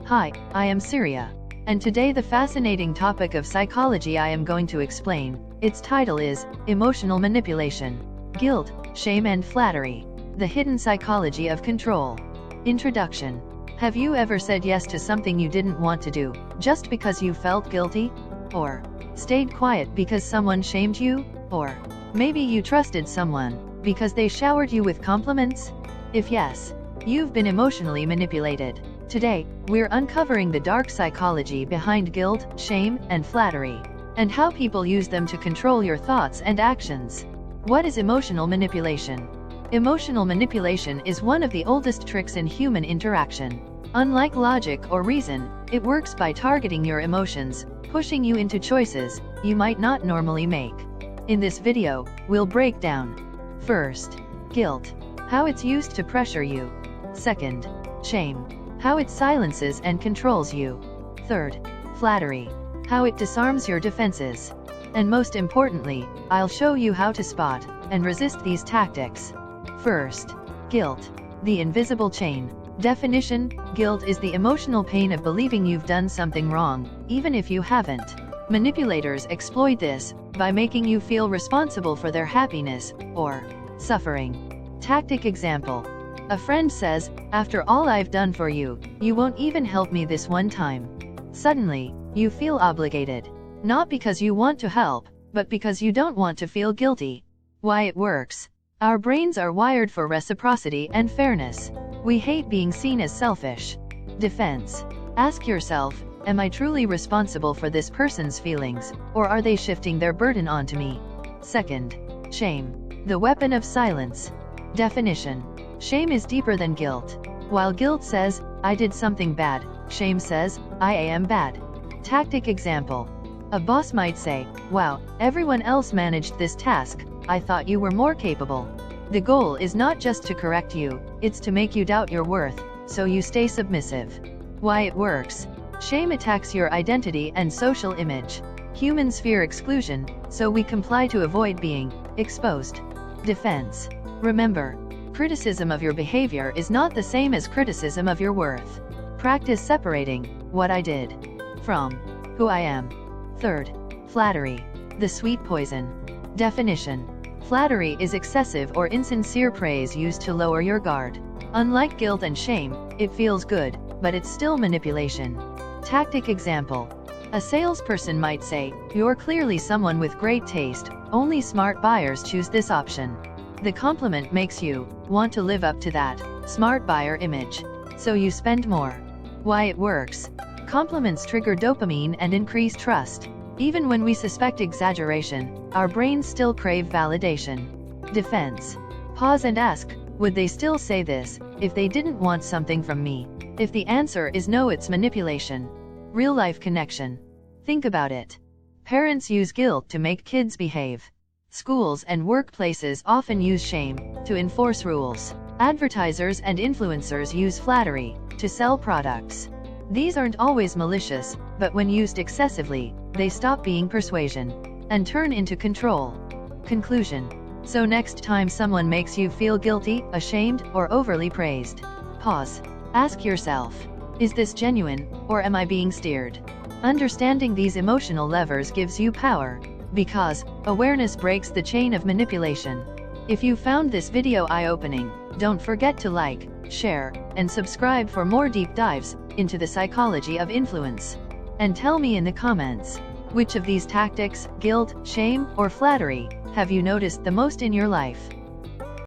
Hi, I am Syria. And today the fascinating topic of psychology I am going to explain, its title is, Emotional Manipulation, Guilt, Shame and Flattery, the Hidden Psychology of Control. Introduction. Have you ever said yes to something you didn't want to do, just because you felt guilty? Or stayed quiet because someone shamed you? Or maybe you trusted someone because they showered you with compliments? If yes, you've been emotionally manipulated. Today, we're uncovering the dark psychology behind guilt, shame, and flattery, and how people use them to control your thoughts and actions. What is emotional manipulation? Emotional manipulation is one of the oldest tricks in human interaction. Unlike logic or reason, it works by targeting your emotions, pushing you into choices you might not normally make. In this video, we'll break down: first, guilt, how it's used to pressure you; second, shame, how it silences and controls you; third, flattery, how it disarms your defenses; and most importantly, I'll show you how to spot and resist these tactics. First, guilt, the invisible chain. Definition: guilt is the emotional pain of believing you've done something wrong, even if you haven't. Manipulators exploit this by making you feel responsible for their happiness or suffering. Tactic example: a friend says, "After all I've done for you, you won't even help me this one time." Suddenly, you feel obligated. Not because you want to help, but because you don't want to feel guilty. Why it works? Our brains are wired for reciprocity and fairness. We hate being seen as selfish. Defense. Ask yourself, am I truly responsible for this person's feelings, or are they shifting their burden onto me? Second, shame, the weapon of silence. Definition: shame is deeper than guilt. While guilt says, "I did something bad," shame says, "I am bad." Tactic example: a boss might say, "Wow, everyone else managed this task. I thought you were more capable." The goal is not just to correct you, it's to make you doubt your worth, so you stay submissive. Why it works? Shame attacks your identity and social image. Humans fear exclusion, so we comply to avoid being exposed. Defense. Remember, criticism of your behavior is not the same as criticism of your worth. Practice separating what I did from who I am. Third, flattery, the sweet poison. Definition: flattery is excessive or insincere praise used to lower your guard. Unlike guilt and shame, it feels good, but it's still manipulation. Tactic example: a salesperson might say, "You're clearly someone with great taste, only smart buyers choose this option." The compliment makes you want to live up to that smart buyer image, so you spend more. Why it works? Compliments trigger dopamine and increase trust. Even when we suspect exaggeration, our brains still crave validation. Defense. Pause and ask, would they still say this if they didn't want something from me? If the answer is no, it's manipulation. Real-life connection. Think about it. Parents use guilt to make kids behave. Schools and workplaces often use shame to enforce rules. Advertisers and influencers use flattery to sell products. These aren't always malicious, but when used excessively, they stop being persuasion and turn into control. Conclusion. So next time someone makes you feel guilty, ashamed, or overly praised, pause. Ask yourself, is this genuine, or am I being steered? Understanding these emotional levers gives you power, because awareness breaks the chain of manipulation. If you found this video eye-opening, don't forget to like, share, and subscribe for more deep dives into the psychology of influence. And tell me in the comments, which of these tactics, guilt, shame, or flattery, have you noticed the most in your life?